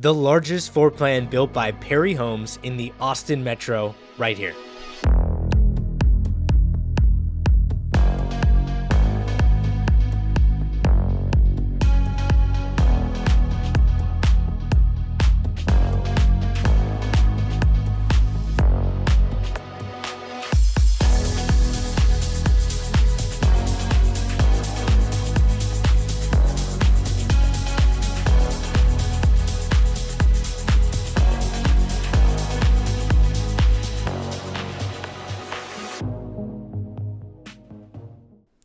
the largest floor plan built by Perry Homes in the Austin Metro right here.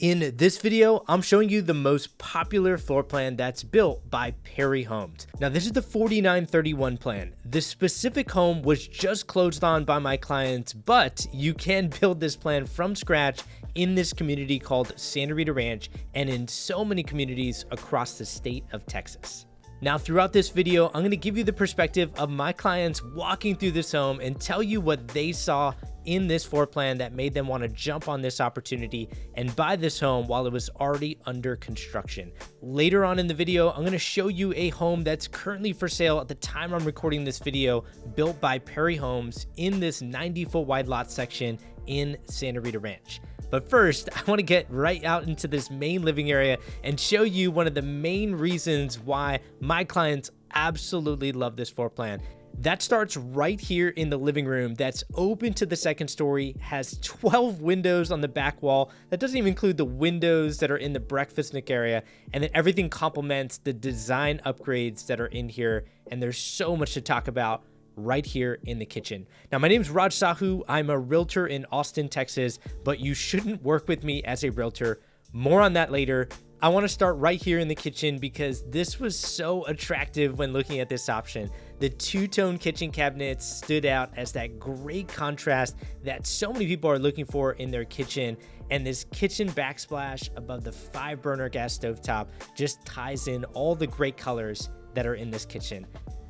In this video, I'm showing you the most popular floor plan that's built by Perry Homes. Now, this is the 4931 plan. This specific home was just closed on by my clients, but you can build this plan from scratch in this community called Santa Rita Ranch and in so many communities across the state of Texas. Now, throughout this video, I'm going to give you the perspective of my clients walking through this home and tell you what they saw in this floor plan that made them want to jump on this opportunity and buy this home while it was already under construction. Later on in the video, I'm going to show you a home that's currently for sale at the time I'm recording this video, built by Perry Homes in this 90-foot wide lot section in Santa Rita Ranch. But first, I want to get right out into this main living area and show you one of the main reasons why my clients absolutely love this floor plan. That starts right here in the living room that's open to the second story, has 12 windows on the back wall. That doesn't even include the windows that are in the breakfast nook area. And then everything complements the design upgrades that are in here. And there's so much to talk about right here in the kitchen. Now, my name is Raj Sahu. I'm a realtor in Austin, Texas, but you shouldn't work with me as a realtor. More on that later. I want to start right here in the kitchen because this was so attractive when looking at this option. The two-tone kitchen cabinets stood out as that great contrast that so many people are looking for in their kitchen. And this kitchen backsplash above the 5-burner gas stovetop just ties in all the great colors that are in this kitchen.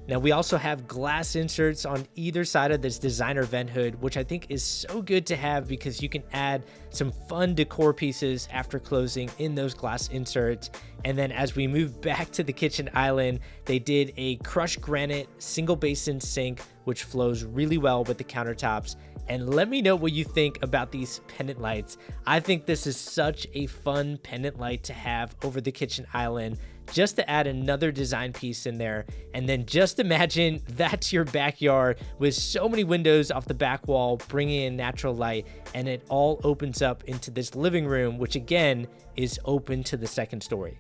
Now, we also have glass inserts on either side of this designer vent hood, which I think is so good to have because you can add some fun decor pieces after closing in those glass inserts. And then as we move back to the kitchen island, they did a crushed granite single basin sink, which flows really well with the countertops. And let me know what you think about these pendant lights. I think this is such a fun pendant light to have over the kitchen island, just to add another design piece in there. And then just imagine that's your backyard with so many windows off the back wall, bringing in natural light, and it all opens up into this living room, which again is open to the second story.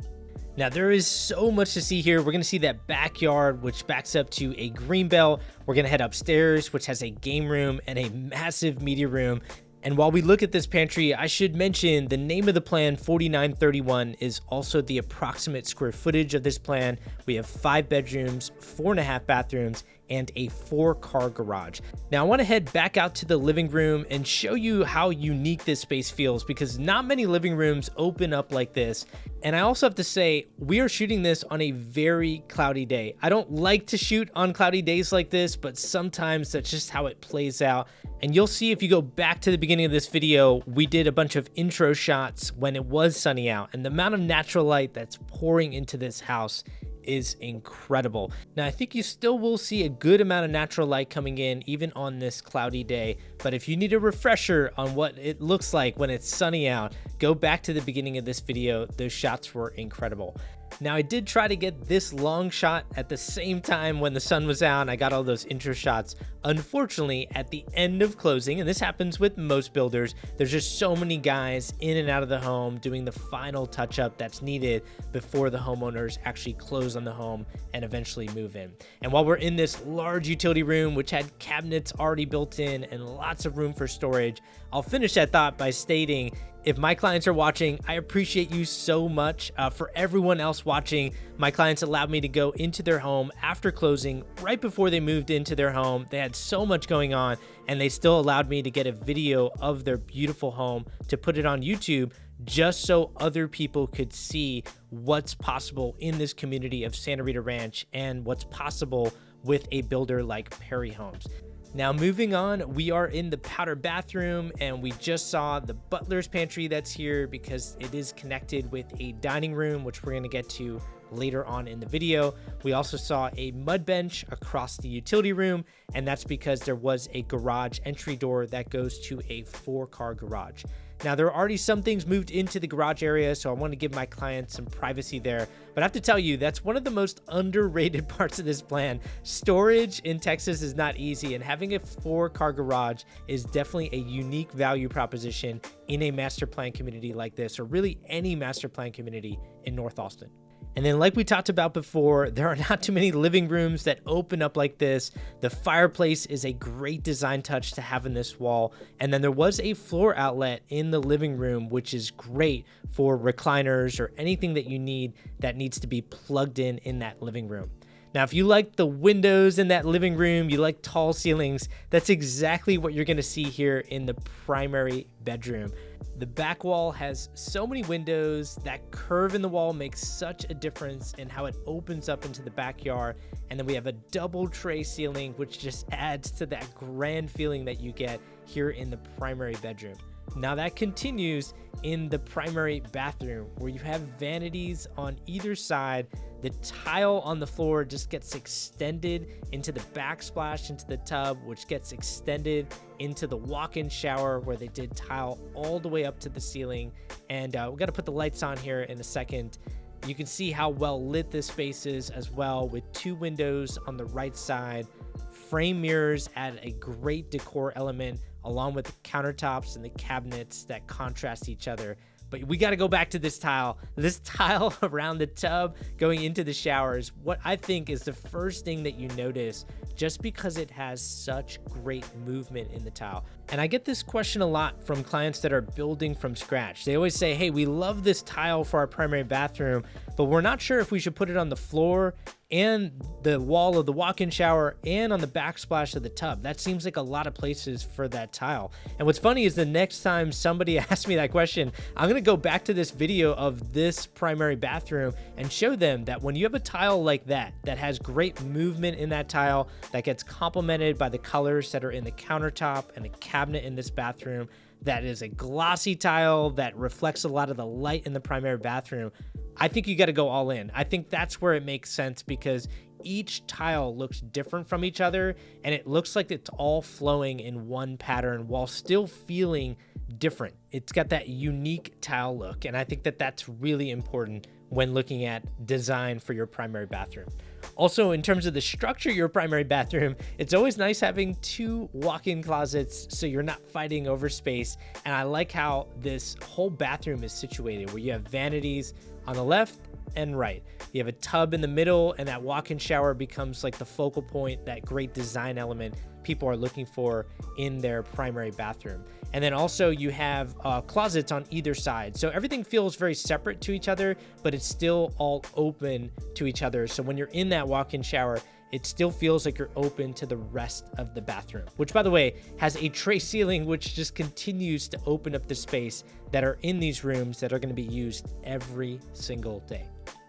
Now, there is so much to see here. We're going to see that backyard, which backs up to a green belt. We're going to head upstairs, which has a game room and a massive media room. And while we look at this pantry, I should mention the name of the plan, 4931, is also the approximate square footage of this plan. We have 5 bedrooms, 4.5 bathrooms, and a 4-car garage. Now, I want to head back out to the living room and show you how unique this space feels because not many living rooms open up like this. And I also have to say, we are shooting this on a very cloudy day. I don't like to shoot on cloudy days like this, but sometimes that's just how it plays out. And you'll see if you go back to the beginning of this video, we did a bunch of intro shots when it was sunny out, and the amount of natural light that's pouring into this house is incredible. Now, I think you still will see a good amount of natural light coming in even on this cloudy day, but if you need a refresher on what it looks like when it's sunny out, go back to the beginning of this video. Those shots were incredible. Now, I did try to get this long shot at the same time when the sun was out, and I got all those intro shots. Unfortunately, at the end of closing, and this happens with most builders, there's just so many guys in and out of the home doing the final touch-up that's needed before the homeowners actually close on the home and eventually move in. And while we're in this large utility room, which had cabinets already built in and lots of room for storage, I'll finish that thought by stating, if my clients are watching, I appreciate you so much. For everyone else watching, my clients allowed me to go into their home after closing, right before they moved into their home. They had so much going on, and they still allowed me to get a video of their beautiful home to put it on YouTube, just so other people could see what's possible in this community of Santa Rita Ranch and what's possible with a builder like Perry Homes. Now, moving on, we are in the powder bathroom, and we just saw the Butlers pantry that's here because it is connected with a dining room, which we're going to get to later on in the video. We also saw a mud bench across the utility room, and that's because there was a garage entry door that goes to a 4-car garage. Now, there are already some things moved into the garage area, so I want to give my clients some privacy there. But I have to tell you, that's one of the most underrated parts of this plan. Storage in Texas is not easy, and having a 4-car garage is definitely a unique value proposition in a master plan community like this, or really any master plan community in North Austin. And then, like we talked about before, there are not too many living rooms that open up like this. The fireplace is a great design touch to have in this wall. And then there was a floor outlet in the living room, which is great for recliners or anything that you need that needs to be plugged in that living room. Now, if you like the windows in that living room, you like tall ceilings, that's exactly what you're going to see here in the primary bedroom. The back wall has so many windows. That curve in the wall makes such a difference in how it opens up into the backyard. And then we have a double tray ceiling, which just adds to that grand feeling that you get here in the primary bedroom. Now that continues in the primary bathroom, where you have vanities on either side. The tile on the floor just gets extended into the backsplash into the tub, which gets extended into the walk-in shower, where they did tile all the way up to the ceiling. And we got to put the lights on here in a second. You can see how well lit this space is as well, with 2 windows on the right side. Frame mirrors add a great decor element, along with the countertops and the cabinets that contrast each other. But we got to go back to this tile. This tile around the tub going into the showers, what I think is the first thing that you notice, just because it has such great movement in the tile. And I get this question a lot from clients that are building from scratch. They always say, hey, we love this tile for our primary bathroom, but we're not sure if we should put it on the floor and the wall of the walk-in shower and on the backsplash of the tub. That seems like a lot of places for that tile. And what's funny is the next time somebody asks me that question, I'm gonna go back to this video of this primary bathroom and show them that when you have a tile like that, that has great movement in that tile, that gets complemented by the colors that are in the countertop and the cabinet in this bathroom, that is a glossy tile that reflects a lot of the light in the primary bathroom, I think you got to go all in. I think that's where it makes sense, because each tile looks different from each other, and it looks like it's all flowing in one pattern while still feeling different. It's got that unique tile look, and I think that that's really important when looking at design for your primary bathroom. Also, in terms of the structure of your primary bathroom, it's always nice having 2 walk-in closets so you're not fighting over space. And I like how this whole bathroom is situated, where you have vanities on the left and right. You have a tub in the middle, and that walk-in shower becomes like the focal point, that great design element people are looking for in their primary bathroom. And then also you have closets on either side. So everything feels very separate to each other, but it's still all open to each other. So when you're in that walk-in shower, it still feels like you're open to the rest of the bathroom, which, by the way, has a tray ceiling, which just continues to open up the space that are in these rooms that are going to be used every single day.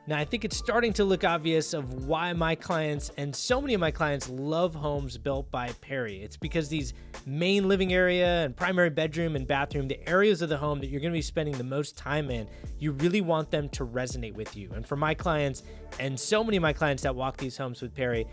Now, I think it's starting to look obvious of why my clients, and so many of my clients, love homes built by Perry. It's because these main living area and primary bedroom and bathroom, the areas of the home that you're going to be spending the most time in, you really want them to resonate with you. And for my clients, and so many of my clients that walk these homes with Perry,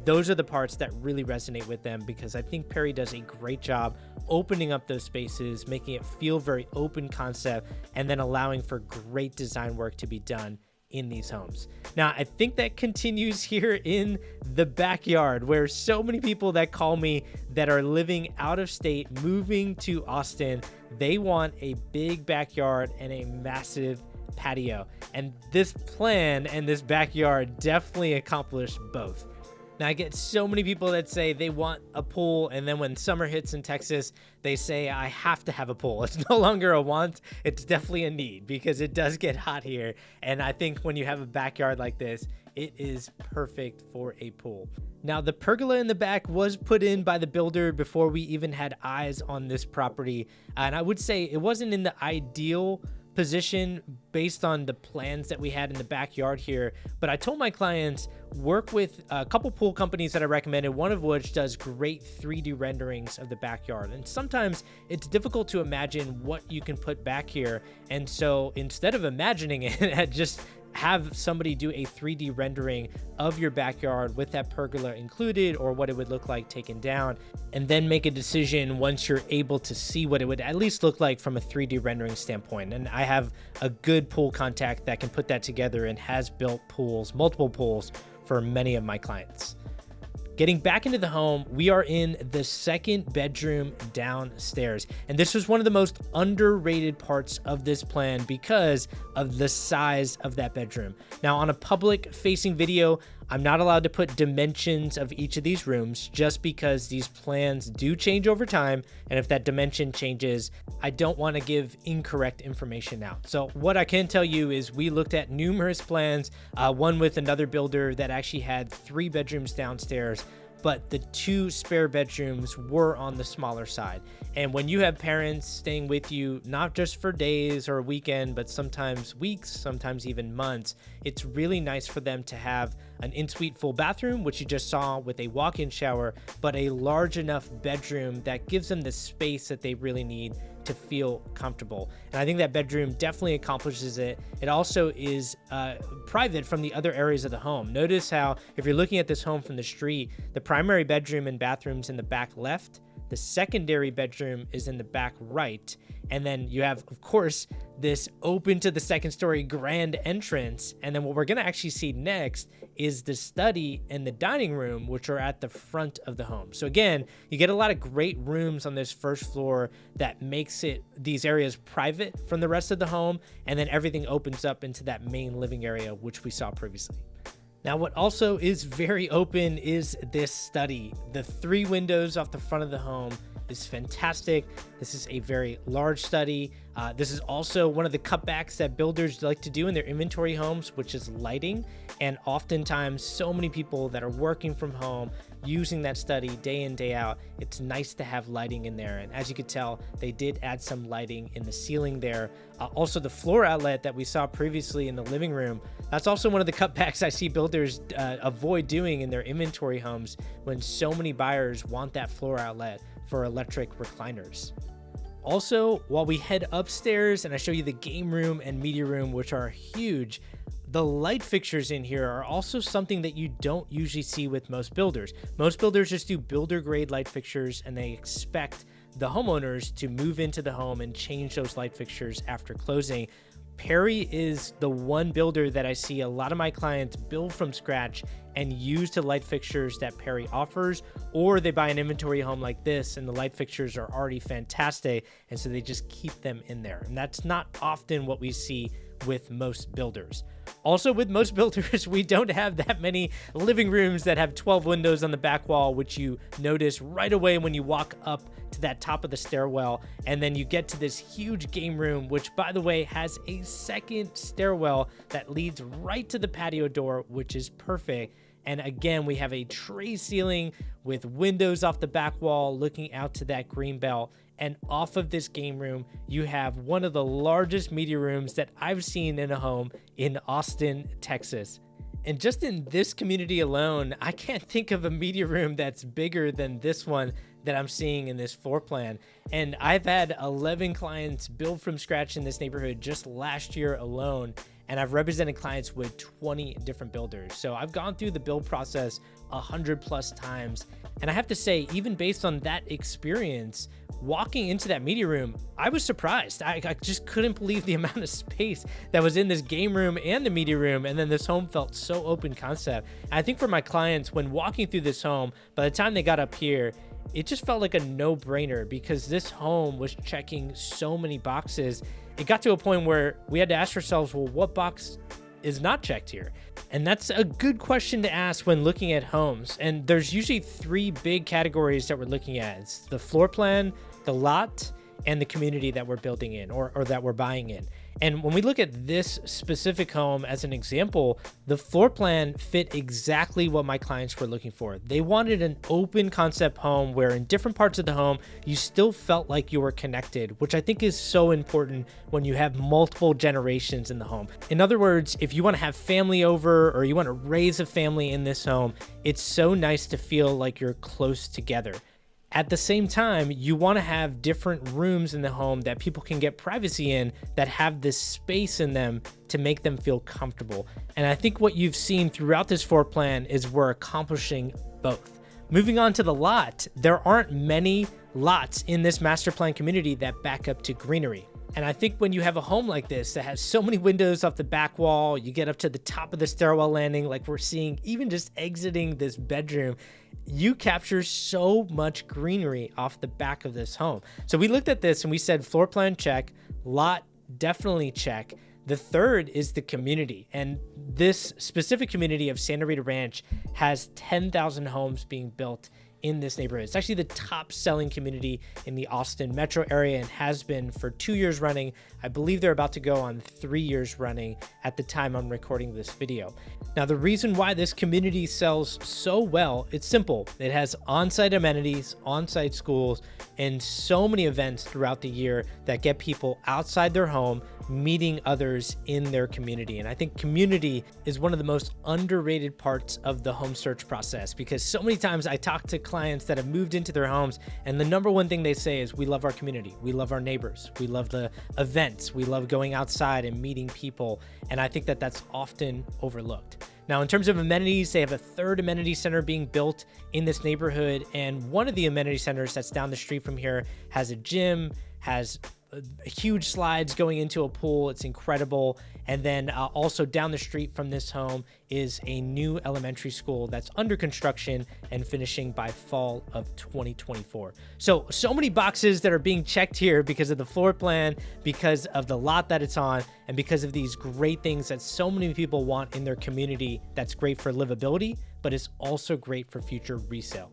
those are the parts that really resonate with them, because I think Perry does a great job opening up those spaces, making it feel very open concept, and then allowing for great design work to be done in these homes. Now, I think that continues here in the backyard, where so many people that call me that are living out of state, moving to Austin, they want a big backyard and a massive patio. And this plan and this backyard definitely accomplish both. Now, I get so many people that say they want a pool, and then when summer hits in Texas, they say, I have to have a pool. It's no longer a want, it's definitely a need, because it does get hot here. And I think when you have a backyard like this, it is perfect for a pool. Now, the pergola in the back was put in by the builder before we even had eyes on this property. And I would say it wasn't in the ideal position based on the plans that we had in the backyard here, but I told my clients, work with a couple pool companies that I recommended, one of which does great 3D renderings of the backyard. And sometimes it's difficult to imagine what you can put back here. And so instead of imagining it, just have somebody do a 3D rendering of your backyard with that pergola included, or what it would look like taken down, and then make a decision once you're able to see what it would at least look like from a 3D rendering standpoint. And I have a good pool contact that can put that together and has built pools, multiple pools, for many of my clients. Getting back into the home, we are in the second bedroom downstairs. And this was one of the most underrated parts of this plan because of the size of that bedroom. Now, on a public facing video, I'm not allowed to put dimensions of each of these rooms just because these plans do change over time. And if that dimension changes, I don't want to give incorrect information out. So what I can tell you is we looked at numerous plans, one with another builder that actually had 3 bedrooms downstairs, but the 2 spare bedrooms were on the smaller side. And when you have parents staying with you, not just for days or a weekend, but sometimes weeks, sometimes even months, it's really nice for them to have an in-suite full bathroom, which you just saw with a walk-in shower, but a large enough bedroom that gives them the space that they really need to feel comfortable. And I think that bedroom definitely accomplishes it. It also is private from the other areas of the home. Notice how if you're looking at this home from the street, the primary bedroom and bathrooms in the back left, the secondary bedroom is in the back right. And then you have, of course, this open to the second story grand entrance. And then what we're gonna actually see next is the study and the dining room, which are at the front of the home. So again, you get a lot of great rooms on this first floor that makes these areas private from the rest of the home. And then everything opens up into that main living area, which we saw previously. Now, what also is very open is this study. The 3 windows off the front of the home is fantastic. This is a very large study. This is also one of the cutbacks that builders like to do in their inventory homes, which is lighting. And oftentimes, so many people that are working from home, using that study day in, day out, it's nice to have lighting in there. And as you could tell, they did add some lighting in the ceiling there. Also, the floor outlet that we saw previously in the living room, that's also one of the cutbacks I see builders avoid doing in their inventory homes when so many buyers want that floor outlet for electric recliners. Also, while we head upstairs and I show you the game room and media room, which are huge, the light fixtures in here are also something that you don't usually see with most builders. Most builders just do builder grade light fixtures and they expect the homeowners to move into the home and change those light fixtures after closing. Perry is the one builder that I see a lot of my clients build from scratch and use the light fixtures that Perry offers, or they buy an inventory home like this and the light fixtures are already fantastic, and so they just keep them in there. And that's not often what we see with most builders. Also, with most builders, we don't have that many living rooms that have 12 windows on the back wall, which you notice right away when you walk up to that top of the stairwell. And then you get to this huge game room, which, by the way, has a second stairwell that leads right to the patio door, which is perfect. And again, we have a tray ceiling with windows off the back wall looking out to that green belt. And off of this game room, you have one of the largest media rooms that I've seen in a home in Austin, Texas. And just in this community alone, I can't think of a media room that's bigger than this one that I'm seeing in this floor plan. And I've had 11 clients build from scratch in this neighborhood just last year alone. And I've represented clients with 20 different builders. So I've gone through the build process 100+ times. And I have to say, even based on that experience, walking into that media room, I was surprised. I just couldn't believe the amount of space that was in this game room and the media room. And then this home felt so open concept. And I think for my clients, when walking through this home, by the time they got up here, it just felt like a no-brainer because this home was checking so many boxes. It got to a point where we had to ask ourselves, well, what box is not checked here? And that's a good question to ask when looking at homes. And there's usually 3 big categories that we're looking at. It's the floor plan, the lot, and the community that we're building in or that we're buying in. And when we look at this specific home as an example, the floor plan fit exactly what my clients were looking for. They wanted an open concept home where in different parts of the home, you still felt like you were connected, which I think is so important when you have multiple generations in the home. In other words, if you want to have family over or you want to raise a family in this home, it's so nice to feel like you're close together. At the same time, you want to have different rooms in the home that people can get privacy in that have this space in them to make them feel comfortable. And I think what you've seen throughout this floor plan is we're accomplishing both. Moving on to the lot, there aren't many lots in this master plan community that back up to greenery. And I think when you have a home like this that has so many windows off the back wall, you get up to the top of the stairwell landing like we're seeing, even just exiting this bedroom, you capture so much greenery off the back of this home. So we looked at this and we said floor plan check, lot definitely check. The third is the community. And this specific community of Santa Rita Ranch has 10,000 homes being built in this neighborhood. It's actually the top selling community in the Austin metro area and has been for 2 years running. I believe they're about to go on 3 years running at the time I'm recording this video. Now, the reason why this community sells so well, it's simple. It has on-site amenities, on-site schools, and so many events throughout the year that get people outside their home, meeting others in their community. And I think community is one of the most underrated parts of the home search process, because so many times I talk to clients that have moved into their homes and the number one thing they say is, we love our community, we love our neighbors, we love the events, we love going outside and meeting people. And I think that that's often overlooked. Now, in terms of amenities, they have a third amenity center being built in this neighborhood. And one of the amenity centers that's down the street from here has a gym, has huge slides going into a pool. It's incredible. And then also down the street from this home is a new elementary school that's under construction and finishing by fall of 2024. So many boxes that are being checked here because of the floor plan, because of the lot that it's on, and because of these great things that so many people want in their community. That's great for livability, but it's also great for future resale.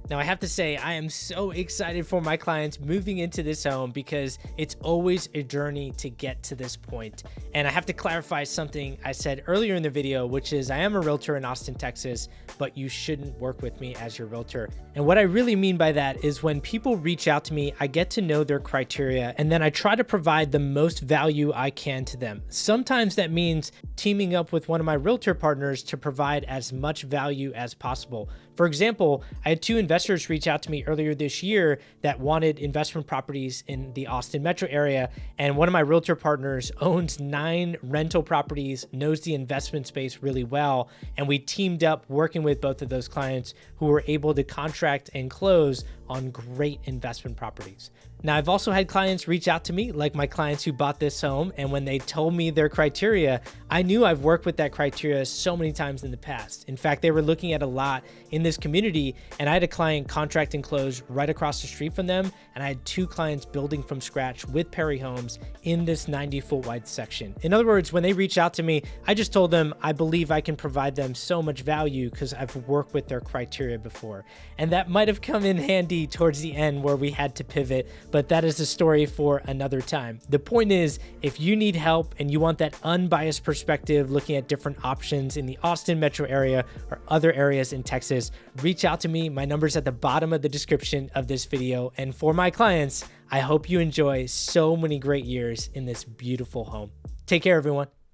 Now, I have to say, I am so excited for my clients moving into this home because it's always a journey to get to this point. And I have to clarify something I said earlier in the video, which is I am a realtor in Austin, Texas, but you shouldn't work with me as your realtor. And what I really mean by that is when people reach out to me, I get to know their criteria, and then I try to provide the most value I can to them. Sometimes that means teaming up with one of my realtor partners to provide as much value as possible. For example, I had two investors reach out to me earlier this year that wanted investment properties in the Austin metro area. And one of my realtor partners owns 9 rental properties, knows the investment space really well. And we teamed up working with both of those clients who were able to contract and close on great investment properties. Now, I've also had clients reach out to me, like my clients who bought this home, and when they told me their criteria, I knew I've worked with that criteria so many times in the past. In fact, they were looking at a lot in this community, and I had a client contract and close right across the street from them, and I had 2 clients building from scratch with Perry Homes in this 90-foot wide section. In other words, when they reach out to me, I just told them I believe I can provide them so much value because I've worked with their criteria before. And that might have come in handy towards the end where we had to pivot, but that is a story for another time. The point is, if you need help and you want that unbiased perspective looking at different options in the Austin metro area or other areas in Texas, reach out to me. My number's at the bottom of the description of this video. And for my clients, I hope you enjoy so many great years in this beautiful home. Take care, everyone.